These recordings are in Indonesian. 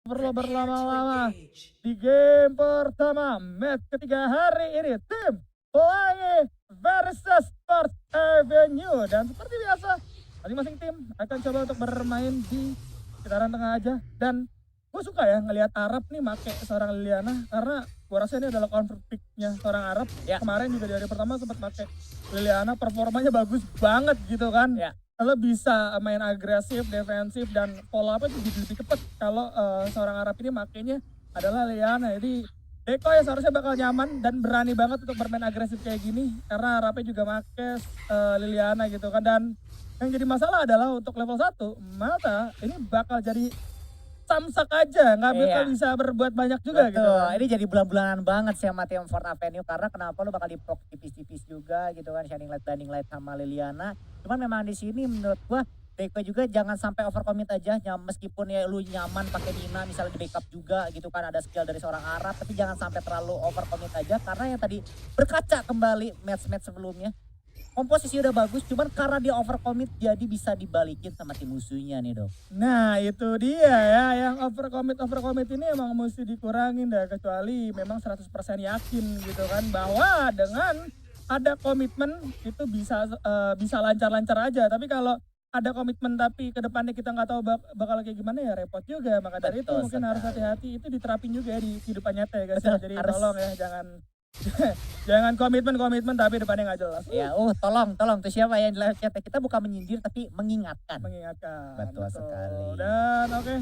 Perlu berlama-lama di game pertama match ketiga hari ini tim Pelangi versus Sport Avenue, dan seperti biasa masing-masing tim akan coba untuk bermain di sekitaran tengah aja. Dan gue suka ya ngelihat Arab nih make seorang Liliana, karena gue rasa ini adalah comfort pick-nya seorang Arab ya. Kemarin juga di hari pertama sempat make Liliana, performanya bagus banget gitu kan ya. Kalau bisa main agresif, defensif, dan pola apa itu lebih cepat kalau seorang Arab ini makainya adalah Liliana. Jadi Deko ya seharusnya bakal nyaman dan berani banget untuk bermain agresif kayak gini, karena Arabnya juga make Liliana gitu kan. Dan yang jadi masalah adalah untuk level 1 Malta ini bakal jadi samsak aja, nggak bakal bisa berbuat banyak juga. Betul, gitu kan. ini jadi bulan-bulanan banget sih sama tim Fort Avenue, karena kenapa lu bakal diprok tipis-tipis juga gitu kan, Shining Light, Blinding Light sama Liliana. Cuman memang di sini menurut gua Deko juga jangan sampai overcommit aja, meskipun ya lu nyaman pakai Nina misalnya di backup juga gitu kan, ada skill dari seorang Arab, tapi jangan sampai terlalu overcommit aja, karena yang tadi berkaca kembali match-match sebelumnya, komposisi udah bagus, cuman karena dia overcommit jadi bisa dibalikin sama tim musuhnya nih, Dok. Nah itu dia ya, yang overcommit ini emang mesti dikurangin dah, kecuali memang 100% yakin gitu kan bahwa dengan ada komitmen itu bisa lancar-lancar aja. Tapi kalau ada komitmen tapi kedepannya kita nggak tahu bakal kayak gimana, ya repot juga. Maka dari itu Betul mungkin harus sekali. hati-hati, itu diterapin juga ya di kehidupan nyata ya guys. Betul, Jadi harus. tolong ya jangan jangan komitmen tapi depannya nggak jelas. Ya, tolong tuh siapa yang di live chat, kita bukan menyindir tapi mengingatkan. Mengingatkan. Betul sekali. Dan oke,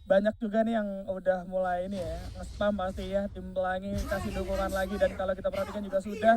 banyak juga nih yang udah mulai ini ya, nge-spam pasti ya, tim Pelangi kasih dukungan lagi. Dan kalau kita perhatikan juga sudah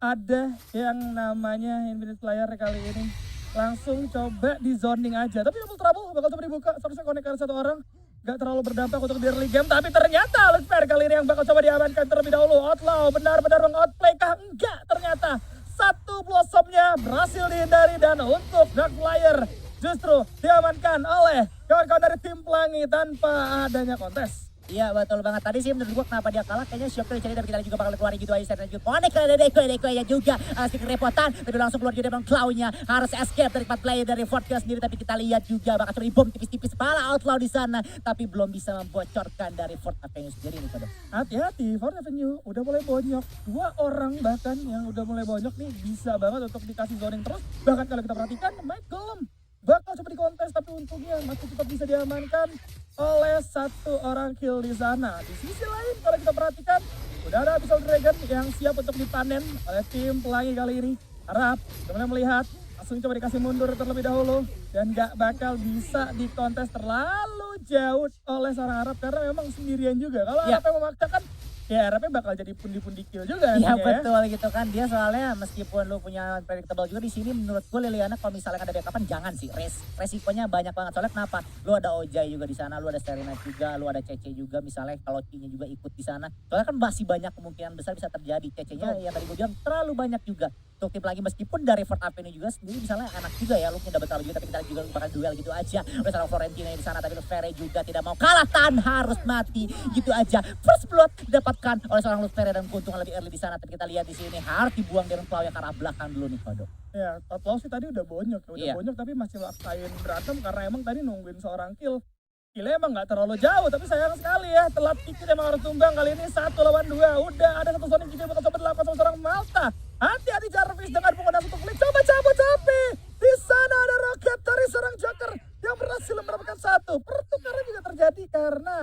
ada yang namanya Infinite Player kali ini langsung coba di zoning aja. Tapi double trouble bakal coba dibuka, seharusnya connect satu orang. Gak terlalu berdampak untuk di early game, tapi ternyata Lucifer kali ini yang bakal coba diamankan terlebih dahulu. Outlaw benar-benar meng-outplay kah? Enggak, ternyata satu blossomnya berhasil dihindari, dan untuk Dark Flyer justru diamankan oleh kawan-kawan dari tim Pelangi tanpa adanya kontes. Iya betul banget, tadi sih menurut gua kenapa dia kalah, kayaknya shock dicari tapi kita juga bakal keluarin gitu aja. Setelah connect ke Deko ya juga, sedikit kerepotan, tapi langsung keluar juga dari claw-nya, harus escape dari 4 player dari Fort Kill sendiri. Tapi kita lihat juga bakal curi bom tipis-tipis kepala Outlaw di sana, tapi belum bisa membocorkan dari Fort Avenue sendiri nih, Kodok. Hati-hati, Fort Avenue udah mulai bonyok. 2 orang bahkan yang udah mulai bonyok nih bisa banget untuk dikasih zoning terus. Bahkan kalau kita perhatikan, Mike Golem bakal coba dikontes, tapi untungnya masih tetap bisa diamankan oleh 1 orang kill di sana. Di sisi lain kalau kita perhatikan, udah ada Abyssal Dragon yang siap untuk dipanen oleh tim Pelangi kali ini. Harap teman-teman melihat, langsung coba dikasih mundur terlebih dahulu, dan gak bakal bisa dikontes terlalu jauh oleh seorang Arab karena memang sendirian juga. Kalau Arab yang memaksakan, ya Arabnya bakal jadi pundi-pundi kill juga. Iya nantinya betul gitu kan, dia soalnya meskipun lu punya predictable juga di sini, menurut gue Liliana kalau misalnya ada backupan jangan sih, resikonya banyak banget. Soalnya kenapa? Lu ada Ojai juga di sana, lu ada Serena juga, lu ada Cece juga, misalnya kalau Cinya juga ikut di sana. Soalnya kan masih banyak kemungkinan besar bisa terjadi. Cece-nya yang tadi gue bilang terlalu banyak juga. Untuk tim lagi meskipun dari Fort Avenue juga sendiri misalnya enak juga ya, lu punya double juga, tapi kita juga bakal duel gitu aja. Udah sama Florentina di sana, tapi Lufere juga tidak mau kalah, tan harus mati gitu aja. First blood didapatkan oleh seorang Lufere dan keuntungan lebih early di sana. Tapi kita lihat di sini harus dibuang dari Claw yang ke arah belakang dulu nih, Kodok. Ya, Outlaw sih tadi udah bonyok, Iya. bonyok tapi masih maksain berantem karena emang tadi nungguin seorang kill. Killnya emang gak terlalu jauh, tapi sayang sekali ya, telat dikit emang harus tumbang. Kali ini 1 lawan 2, udah ada 1 zoning juga yang bakal coba dilakukan sama seorang Malta. Hati-hati Jarvis dengan penggunaan 1 flick, coba cabut tapi di sana ada roket dari seorang Joker yang berhasil mendapatkan 1. Pertukaran juga terjadi karena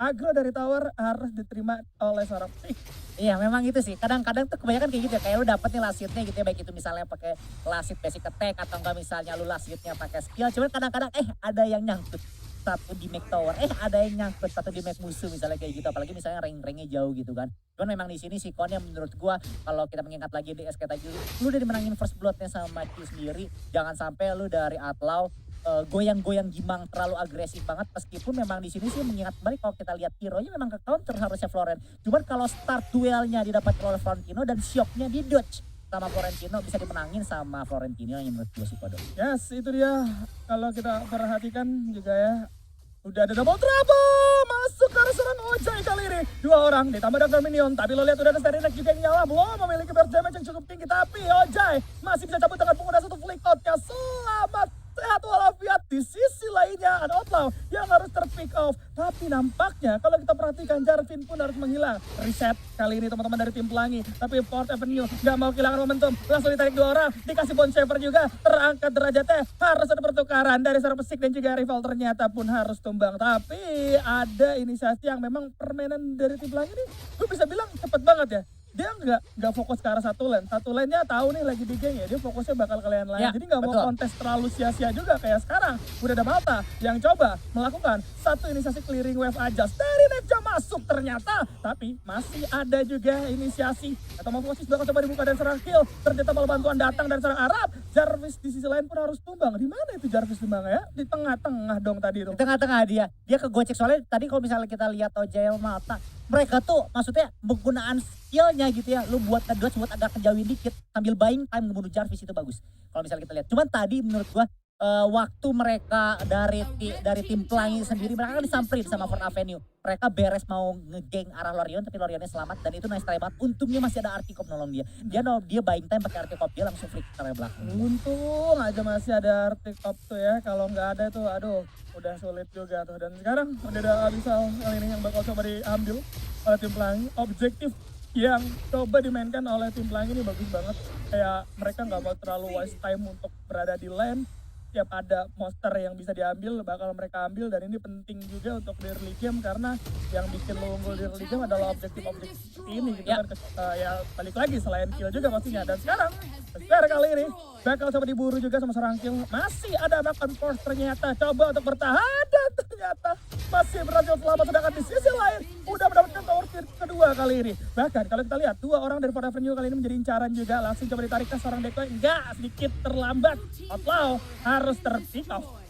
aggro dari tower harus diterima oleh seorang pick. Iya memang itu sih, kadang-kadang tuh kebanyakan kayak gitu ya, kayak lu dapet nih lasitnya gitu ya, baik itu misalnya pakai lasit basic attack atau enggak misalnya lu lasitnya pakai skill, cuman kadang-kadang ada yang nyangkut satu di make tower, ada yang nyangkut satu di make musuh misalnya kayak gitu, apalagi misalnya rank-ranknya jauh gitu kan. Cuman memang di sini si Konnya menurut gua kalau kita mengingat lagi di SK tadi, lu udah dimenangin first bloodnya sama Maki sendiri, jangan sampai lu dari Outlaw goyang-goyang gimang terlalu agresif banget, meskipun memang di sini sih mengingat kembali kalau kita lihat hero-nya memang ke counter harusnya Floren. Cuman kalau start duelnya didapat oleh Florentino dan shocknya di dodge sama Florentino, bisa dimenangin sama Florentino yang menurut gue sih, Kodok. Yes, itu dia. Kalau kita perhatikan juga ya, udah ada double trouble masuk ke arah seorang Ojai kali ini. 2 orang ditambah Dr. Minion, tapi lo lihat udah ada Sterinek juga yang nyala, belum memiliki burst damage yang cukup tinggi, tapi Ojai masih bisa cabut dengan penggunaan 1 flick out. Ya selamat sehat walafiat Di sisi lainnya ada Outlaw yang harus terpick off. Tapi nampaknya kalau kita perhatikan Jarvin pun harus menghilang. Reset kali ini teman-teman dari tim Pelangi. Tapi Fort Avenue gak mau kehilangan momentum. Langsung ditarik 2 orang. Dikasih Bone Shaper juga. Terangkat derajatnya. Harus ada pertukaran dari seorang Pesik dan juga rival ternyata pun harus tumbang. Tapi ada inisiasi yang memang permainan dari tim Pelangi ini gue bisa bilang cepet banget ya. Dia nggak fokus ke arah satu lane. Satu lane-nya tahu nih lagi di geng ya. Dia fokusnya bakal ke lane lain. Ya, Jadi nggak mau betul. kontes terlalu sia-sia juga kayak sekarang. Udah ada Malta yang coba melakukan satu inisiasi clearing wave aja. Dari Nekja masuk ternyata. Tapi masih ada juga inisiasi. Atau mau fokus bakal coba dibuka dan serang kill. Ternyata malah bantuan datang dari serang Arab. Jarvis di sisi lain pun harus tumbang. Di mana itu Jarvis tumbang ya? Di tengah-tengah dong tadi tuh. Di tengah-tengah dia kegocek soalnya tadi kalau misalnya kita lihat OJL Malta mereka tuh maksudnya penggunaan skillnya gitu ya, lu buat ngedodge buat agak ngejauhin dikit sambil buying time ngebunuh Jarvis itu bagus kalau misalnya kita lihat. Cuman tadi menurut gua waktu mereka dari tim Pelangi sendiri mereka kan disamperin sama Fort Avenue, mereka beres mau ngegeng arah Lorion tapi Lorionnya selamat dan itu nice try banget. Untungnya masih ada Artikop nolong dia buying time pakai Artikop, dia langsung flick ke area belakang. Untung aja masih ada Arctic Top tuh ya. Kalau nggak ada tuh aduh udah sulit juga tuh. Dan sekarang udah ada Abyssal kali ini yang bakal coba diambil oleh tim Pelangi. Objektif yang coba dimainkan oleh tim Pelangi ini bagus banget. Kayak mereka nggak mau terlalu waste time untuk berada di lane. Tiap ada monster yang bisa diambil bakal mereka ambil, dan ini penting juga untuk di early game karena yang bikin lo unggul di early game adalah objektif-objektif seperti ini gitu kan. Ya balik lagi selain kill juga pastinya. Dan sekarang Spare kali ini bakal coba diburu juga sama serang kill. Masih ada back and forth ternyata, coba untuk bertahan dan ternyata masih berhasil selamat. Sedangkan di sisi lain udah mendapatkan tower tier kedua kali ini. Bahkan kalau kita lihat 2 orang dari Fort Avenue kali ini menjadi incaran juga. Langsung coba ditarik ke seorang Decoy, enggak, sedikit terlambat. Outlaw harus terpick off.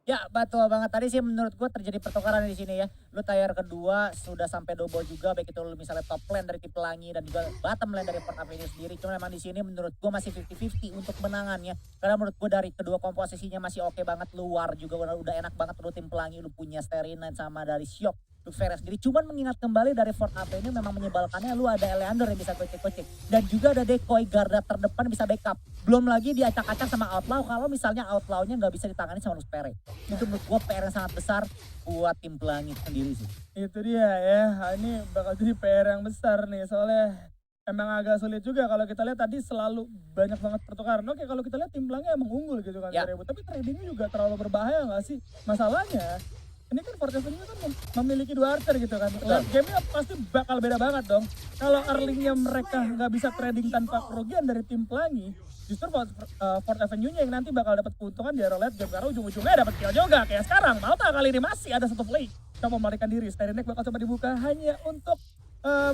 Ya betul banget, tadi sih menurut gue terjadi pertukaran di sini ya. Lu tier kedua sudah sampai double juga, baik itu lu misalnya top lane dari tim Pelangi dan juga bottom lane dari Fort Avenue sendiri. Cuma memang di sini menurut gue masih 50-50 untuk menangannya. Karena menurut gue dari kedua komposisinya masih oke banget. Luar juga udah enak banget lu tim Pelangi, lu punya Sterina sama dari Syok. Lu Veres sendiri, cuman mengingat kembali dari Fort Avenue memang menyebalkannya lu ada Eleander yang bisa kocek-kocek. Dan juga ada Decoy garda terdepan bisa backup. Belum lagi diacak-acak sama Outlaw kalau misalnya Outlaw-nya nggak bisa ditangani sama Luspere. Itu menurut gue PR yang sangat besar buat tim Pelangi sendiri sih. Itu dia ya, ini bakal jadi PR yang besar nih soalnya emang agak sulit juga kalau kita lihat tadi selalu banyak banget pertukaran. Oke, kalau kita lihat tim Pelangi emang unggul gitu kan, Ya. tapi tradingnya juga terlalu berbahaya nggak sih? Masalahnya ini kan Fort Avenue kan memiliki 2 archer gitu kan. Late game-nya pasti bakal beda banget dong. Kalau early-nya mereka nggak bisa trading tanpa kerugian dari tim Pelangi, justru Fort Avenue-nya yang nanti bakal dapat keuntungan di era late game karena ujung-ujungnya dapat kill juga. Kayak sekarang Malta kali ini masih ada 1 play. Coba melarikan diri, Sternek bakal coba dibuka hanya untuk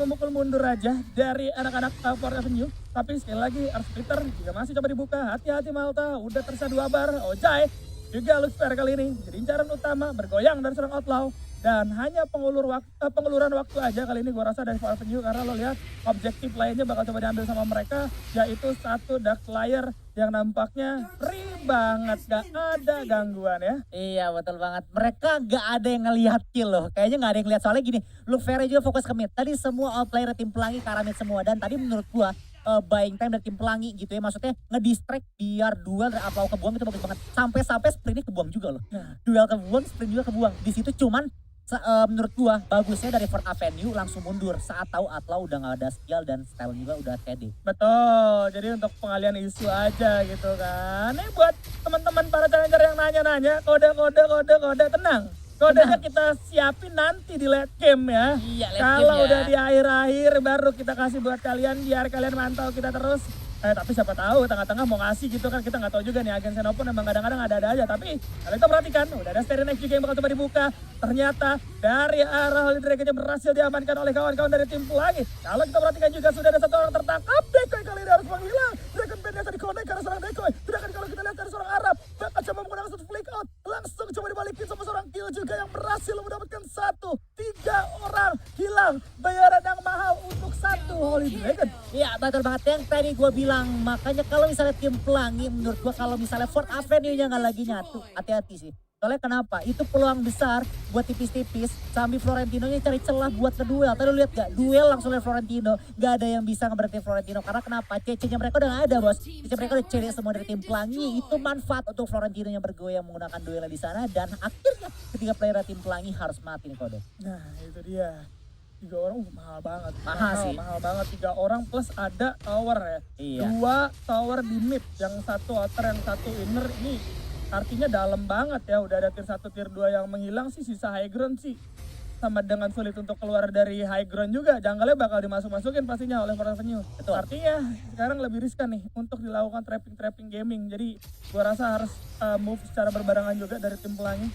memukul mundur aja dari anak-anak Fort Avenue. Tapi sekali lagi Earth Splitter juga masih coba dibuka. Hati-hati Malta, udah tersisa 2 bar. Ojai juga Lucifer kali ini jadi incaran utama, bergoyang dari serang Outlaw. Dan hanya pengeluaran waktu aja kali ini gue rasa dari Fort Avenue, karena lo lihat objektif lainnya bakal coba diambil sama mereka, yaitu 1 Dark Flyer yang nampaknya free banget, gak ada gangguan ya. Iya betul banget, mereka gak ada yang ngelihat kill loh, kayaknya gak ada yang ngelihat soalnya gini, Lucifer juga fokus ke mid. Tadi semua outplayer tim Pelangi ke arah mid semua, dan tadi menurut gua buying time dari tim Pelangi gitu ya, maksudnya ngedistract biar duel dari Outlaw kebuang itu bagus banget. Sampai sprintnya kebuang juga loh. Duel kebuang, sprint juga kebuang. Di situ cuman menurut gua bagusnya dari Fort Avenue langsung mundur saat tahu Outlaw udah gak ada skill dan style juga udah TD. Betul, jadi untuk pengalian isu aja gitu kan. Ini buat teman-teman para challenger yang nanya-nanya, kode, tenang. Kodenya kita siapin nanti di late game ya. Iya, late Kalau game ya. udah di akhir-akhir baru kita kasih buat kalian biar kalian mantau kita terus. Tapi siapa tahu tengah-tengah mau ngasih gitu kan, kita nggak tahu juga nih. Agen Xenopun emang kadang-kadang ada-ada aja, tapi kalau kita perhatikan udah ada Sternex juga yang bakal coba dibuka. Ternyata dari arah Holy Dragon berhasil diamankan oleh kawan-kawan dari tim Pelangi. Kalau kita perhatikan juga sudah ada 1 orang tertangkap. Decoy kali ini harus menghilang. Dragon Band-nya tadi connect karena seorang Decoy. Sedangkan kalau kita lihat dari seorang Arab bakal coba menggunakan 1 flick out, langsung coba dibalikin sama seorang kill juga yang berhasil mendapatkan 3 orang hilang. Bayaran yang mahal untuk 1 Holy Dragon. Iya betul banget yang tadi gue bilang, makanya kalau misalnya tim Pelangi menurut gue kalau misalnya Fort Avenue-nya nggak lagi nyatu, hati-hati sih. Soalnya kenapa? Itu peluang besar buat tipis-tipis. Sambil Florentinonya cari celah buat ngeduel. Tadi lu lihat gak? Duel langsung lihat Florentino. Gak ada yang bisa ngeberhentiin Florentino. Karena kenapa? CC-nya mereka udah gak ada bos. CC mereka udah CD semua dari tim Pelangi. Itu manfaat untuk Florentino yang bergoyang menggunakan duelnya di sana. Dan akhirnya ketiga player tim Pelangi harus mati nih Kode. Nah itu dia. 3 orang mahal banget. Mahal sih. Mahal banget 3 orang plus ada tower ya. Iya. 2 tower di mid, yang satu outer, yang satu inner. Ini artinya dalam banget ya. Udah ada tier 1, tier 2 yang menghilang sih, sisa high ground sih. Sama dengan sulit untuk keluar dari high ground juga. Junggle-nya bakal dimasuk-masukin pastinya oleh Forest Avenue. Betul. Artinya sekarang lebih riskan nih untuk dilakukan trapping gaming. Jadi gua rasa harus move secara berbarengan juga dari tim Pelangi.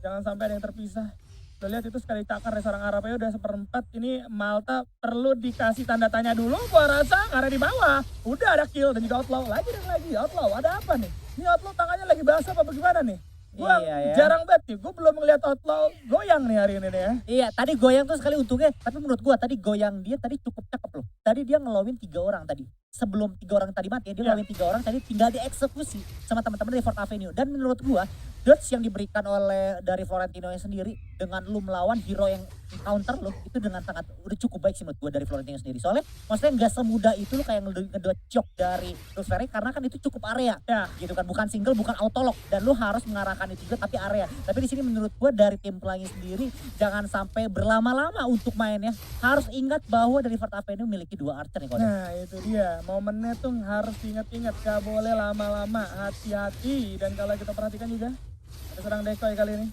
Jangan sampai ada yang terpisah. Udah lihat itu sekali cakar dari seorang Arabnya udah 1/4. Ini Malta perlu dikasih tanda tanya dulu gua rasa, karena di bawah udah ada kill dan juga outlaw lagi dan lagi. Outlaw ada apa nih? Ini outlaw tangannya lagi basah apa bagaimana nih? Gua Iya, ya. jarang banget nih, gua belum ngeliat outlaw goyang nih hari ini nih ya. Iya, tadi goyang tuh sekali untungnya. Tapi menurut gua tadi goyang dia tadi cukup cakep loh. Tadi dia ngelowin 3 orang tadi. Sebelum 3 orang tadi mati, dia Iya. ngelowin 3 orang tadi tinggal dieksekusi sama teman-teman dari Fort Avenue. Dan menurut gua, dodge yang diberikan oleh dari Florentino yang sendiri dengan lu melawan hero yang counter lu itu dengan sangat udah cukup baik sih menurut gua dari Florentino sendiri. Soalnya maksudnya nggak semudah itu lu kayak ngedodge jok dari Luferi karena kan itu cukup area. Ya. Gitu kan, bukan single, bukan autolock, dan lu harus mengarahkan itu juga tapi area. Tapi di sini menurut gua dari tim Pelangi sendiri jangan sampai berlama-lama untuk mainnya. Harus ingat bahwa dari Fort Avenue memiliki 2 archer nih Kode. Nah itu dia, momennya tuh harus diingat-ingat, gak boleh lama-lama, hati-hati. Dan kalau kita perhatikan juga, ada serang decoy kali ini.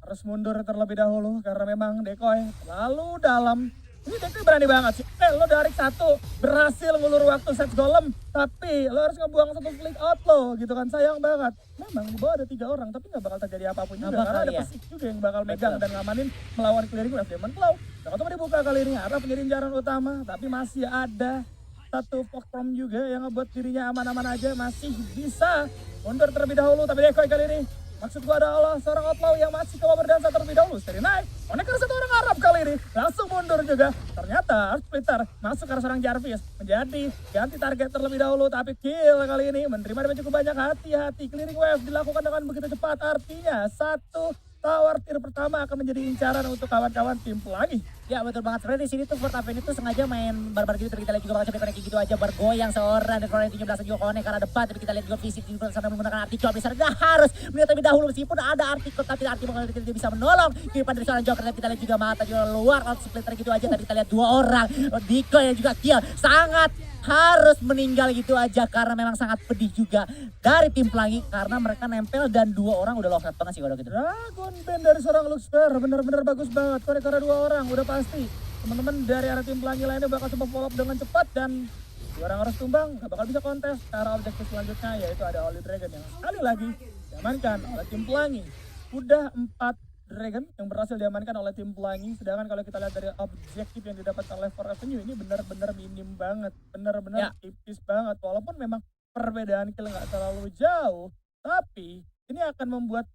Harus mundur terlebih dahulu karena memang decoy terlalu dalam. Ini decoy berani banget sih. Lo dari 1 berhasil ngulur waktu set golem, tapi lo harus ngebuang 1 flick out lo gitu kan, sayang banget. Memang di bawah ada 3 orang, tapi gak bakal terjadi apapun juga. Karena ada Pesik juga yang bakal megang dan ngamanin melawan clearing wave Demon Claw. Jangan coba dibuka kali ini, Arab menjadi incaran utama, tapi masih ada 1 Fox Prom juga yang ngebuat dirinya aman-aman aja, masih bisa mundur terlebih dahulu. Tapi decoy kali ini, maksud gua adalah seorang outlaw yang masih coba berdansa terlebih dahulu. Seri naik, konek ke 1 orang Arab kali ini, langsung mundur juga. Ternyata Art Splitter masuk ke arah seorang Jarvis, menjadi ganti target terlebih dahulu. Tapi kill kali ini menerima damage cukup banyak. Hati-hati, clearing wave dilakukan dengan begitu cepat. Artinya 1 tower tier pertama akan menjadi incaran untuk kawan-kawan tim Pelangi. Ya betul banget, sebenarnya di sini tuh Fort Avenue tuh sengaja main barbar gitu, tapi kita lihat juga bakal sampai kayak gitu aja bergoyang seorang dan Florentino 17 juga konek karena depan, tapi kita lihat juga fisik juga sampai menggunakan artikul besar. Dia harus melihat terlebih dahulu meskipun ada artikul, tapi artikul tidak bisa menolong kehidupan dari seorang Joker. Dan kita lihat juga mata juga luar out splitter gitu aja, tapi kita lihat 2 orang Diko yang juga kill sangat harus meninggal gitu aja karena memang sangat pedih juga dari tim Pelangi karena mereka nempel dan 2 orang udah lost banget sih kalau gitu. Dragon Band dari seorang Luxfer benar-benar bagus banget. Karena 2 orang udah pasti teman-teman dari arah tim Pelangi lainnya bakal coba follow up dengan cepat dan 2 orang harus tumbang, gak bakal bisa kontes ke arah objektif selanjutnya, yaitu ada Holy Dragon yang sekali lagi diamankan oleh tim Pelangi. Udah 4 Dragon yang berhasil diamankan oleh tim Pelangi, sedangkan kalau kita lihat dari objektif yang didapatkan oleh Fort Avenue ini benar-benar minim banget, benar-benar tipis banget. Walaupun memang perbedaan kill nggak terlalu jauh, tapi ini akan membuat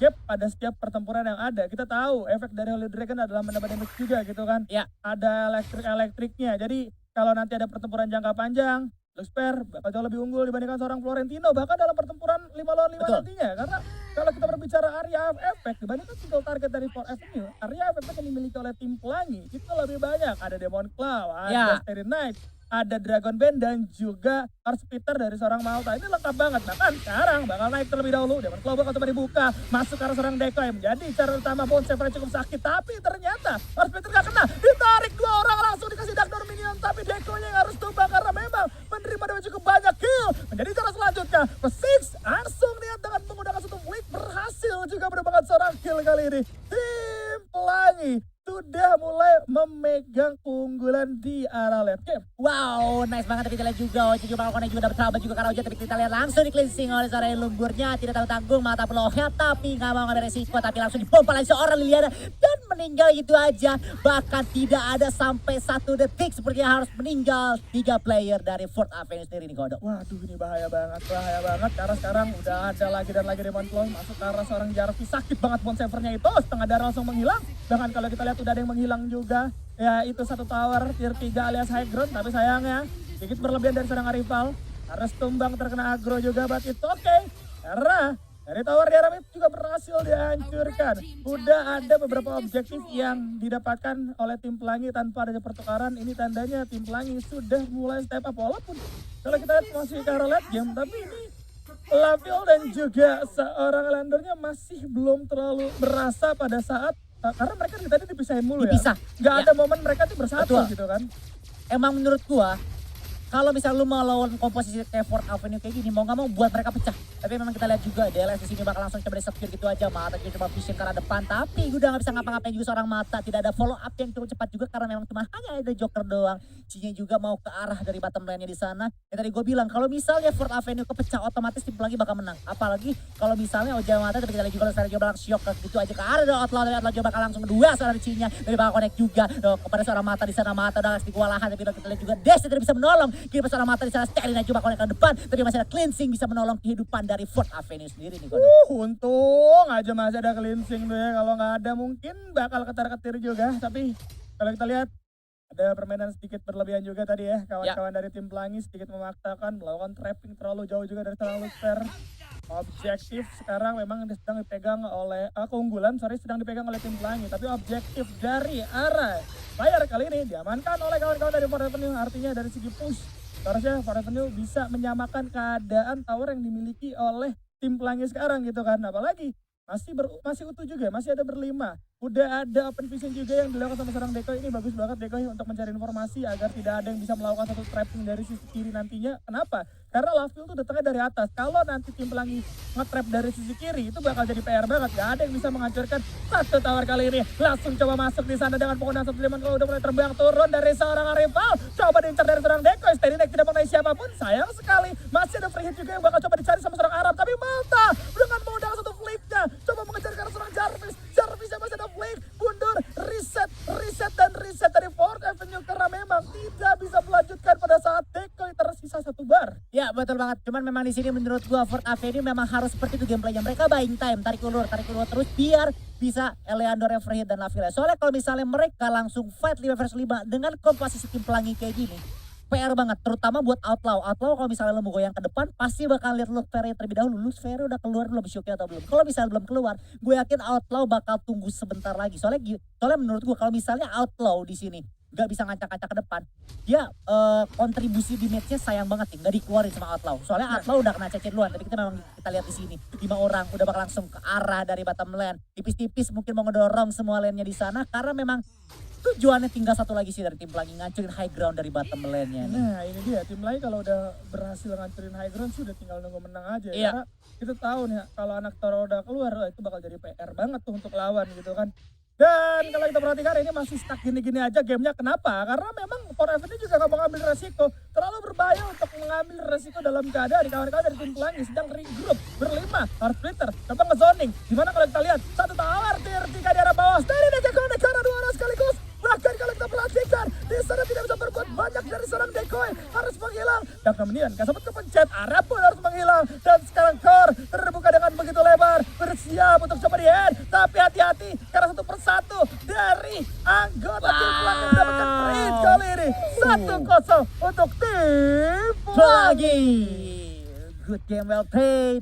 gap pada setiap pertempuran yang ada. Kita tahu efek dari Holy Dragon adalah menambah damage juga gitu kan. Ya. Ada elektriknya. Jadi kalau nanti ada pertempuran jangka panjang, Luxper bakal jauh lebih unggul dibandingkan seorang Florentino bahkan dalam pertempuran 5 lawan 5 nantinya. Karena kalau kita berbicara area efek dibandingkan single target dari Fort Avenue, area efek yang dimiliki oleh tim Pelangi itu lebih banyak. Ada Demon Claw, ada Starry Night, ada Dragon Band dan juga Art Splitter dari seorang Malta. Ini lengkap banget. Bahkan sekarang bakal naik terlebih dahulu. Demon Claw bakal coba dibuka, masuk ke arah seorang Decoy menjadi cara utama. Bone Saver cukup sakit, tapi ternyata Art Splitter gak kena. Ditarik 2 orang langsung dikasih Darkdoor Minion, tapi Decoy-nya yang harus tumbang karena memang menerima damage cukup banyak. Kill menjadi cara selanjutnya. Persix langsung lihat dengan menggunakan 1 flick berhasil juga mendapatkan seorang kill kali ini. Tim Pelangi sudah mulai memegang keunggulan di arah late game. Wow, nice banget. Tapi kita lihat juga Oji juga bakal juga dapat sahabat juga karena Oji, tapi kita lihat langsung di cleansing oleh seorang lemburnya, tidak tahu tanggung mata pelohnya, tapi nggak mau ngambil resiko, tapi langsung dipompa oleh seorang Liliana dan meninggal gitu aja. Bahkan tidak ada sampai 1 detik sepertinya harus meninggal 3 player dari Fort Avenue sendiri nih Kodok. Waduh, ini bahaya banget karena sekarang udah ada lagi dan lagi Demon Claw masuk ke arah seorang Jarvis. Sakit banget Bone Savernya itu, setengah darah langsung menghilang. Bahkan kalau kita lihat udah ada yang menghilang juga, ya itu 1 tower tier 3 alias high ground, tapi sayangnya sedikit berlebihan dari seorang rival, harus tumbang terkena agro juga, but it's okay karena Dari tower di arah mid juga berhasil dihancurkan. Udah ada beberapa objektif yang didapatkan oleh tim pelangi tanpa adanya pertukaran. Ini tandanya tim pelangi sudah mulai step up. Walaupun kalau kita lihat masih ke arah late game, tapi ini Lavil dan juga seorang landernya masih belum terlalu berasa pada saat karena mereka dari tadi dipisahin mulu Dipisah. ya. Gak Ya. ada momen mereka tuh bersatu Betul. gitu kan. Emang menurut gua kalau misalnya lu mau lawan komposisi kayak Fort Avenue kayak gini, mau gak mau buat mereka pecah. Tapi memang kita lihat juga DLS di sini bakal langsung coba di-secure gitu aja. Mata juga coba vision ke arah depan, tapi udah gak bisa ngapa-ngapain juga seorang Mata. Tidak ada follow up yang cukup cepat juga karena memang cuma hanya ada Joker doang. Cinya juga mau ke arah dari bottom lane-nya di sana. Yang tadi gue bilang, kalau misalnya Fort Avenue kepecah, otomatis tim lagi bakal menang. Apalagi kalau misalnya Oja Mata, tapi kita lihat juga sekarang coba langsung shock gitu aja ke arah dari Outlaw. Dari Outlaw juga bakal langsung kedua seorang Cinya. Tapi bakal connect juga kepada seorang Mata di sana. Mata udah kasih kewalahan, tapi kita lihat juga Dash tidak bisa menolong. Kira seorang Mata di sana. Sterling coba connect ke depan, tapi masih ada cleansing bisa menolong kehidupan dari Fort Avenue sendiri nih. Untung aja masih ada cleansing tuh ya. Kalau nggak ada mungkin bakal ketar-ketir juga. Tapi kalau kita lihat ada permainan sedikit berlebihan juga tadi ya. Kawan-kawan dari tim pelangi sedikit memaksakan melakukan trapping terlalu jauh juga dari seorang Lucifer. Objektif sekarang memang sedang dipegang oleh sedang dipegang oleh tim pelangi. Tapi objektif dari arah Fire kali ini diamankan oleh kawan-kawan dari Fort Avenue. Artinya dari segi push harusnya Fort Avenue bisa menyamakan keadaan tower yang dimiliki oleh tim pelangi sekarang gitu kan. Apalagi masih utuh juga, masih ada berlima. Udah ada open vision juga yang dilakukan sama seorang Decoy. Ini bagus banget Decoy untuk mencari informasi agar tidak ada yang bisa melakukan satu trapping dari sisi kiri nantinya. Kenapa? Karena Lavil tuh datangnya dari atas. Kalau nanti tim pelangi nge-trap dari sisi kiri itu bakal jadi PR banget. Gak ada yang bisa menghancurkan satu tower kali ini. Langsung coba masuk di sana dengan penggunaan satu diamond kalau udah mulai terbang turun dari seorang rival. Coba diincar dari seorang Decoy. Steady Deck tidak mengenai siapapun. Sayang sekali. Masih ada free hit juga yang bakal coba dicari sama seorang Arab. Tapi Malta dengan modal satu flicknya coba mengejar ke arah seorang Jarvis. Jarvisnya masih ada flick. Mundur. Reset dari Fort Avenue. Karena memang tidak bisa melanjutkan pada saat Decoy tersisa satu bar. Ya betul banget, cuman memang di sini menurut gua Fort Avenue memang harus seperti itu gameplaynya. Mereka buying time, tarik ulur terus biar bisa Eleandor, Everhead dan Lavilla. Soalnya kalau misalnya mereka langsung fight 5 versus 5 dengan komposisi tim pelangi kayak gini, PR banget, terutama buat Outlaw. Outlaw kalau misalnya lo mau goyang ke depan, pasti bakal lihat Lucifer terlebih dahulu. Lucifer udah keluar belum shownya atau belum? Kalau misalnya belum keluar, gue yakin Outlaw bakal tunggu sebentar lagi. Soalnya menurut gue kalau misalnya Outlaw di sini gak bisa ngancak-ngancak ke depan, dia kontribusi di matchnya sayang banget nih, gak dikeluarin sama Outlaw. Soalnya Outlaw udah kena cecet duluan, tadi kita lihat di sini 5 orang udah bakal langsung ke arah dari bottom lane. Tipis-tipis mungkin mau ngedorong semua lane-nya di sana karena memang tujuannya tinggal satu lagi sih dari tim pelangi, ngancurin high ground dari bottom lane-nya. Nah ini dia, tim pelangi kalau udah berhasil ngancurin high ground sudah tinggal nunggu menang aja. Iya. Karena kita tahu nih kalau anak Toro udah keluar, itu bakal jadi PR banget tuh untuk lawan gitu kan. Dan kalau kita perhatikan ini masih stuck gini-gini aja gamenya. Kenapa? Karena memang Fort Avenue juga gak mau ngambil resiko. Terlalu berbahaya untuk mengambil resiko dalam keadaan kawan-kawan dari tim pelangi sedang regroup berlima. Harus splitter, coba ngezoning. Gimana kalau kita lihat satu tower tier 3 di arah bawah. Steady Deck connect karena 2 orang sekaligus. Bahkan kalau kita perhatikan di sana tidak bisa berbuat banyak dari seorang Decoy, harus menghilang. Dan kemudian gak sempat kepencet, Arab pun harus menghilang. Dan sekarang Core terbuka dengan begitu lebar, bersiap untuk coba di head. Tapi hati-hati karena satu persatu dari anggota tim pelangi mendapatkan free hit kali ini. 1-0 untuk tim pelangi. Good game, well played.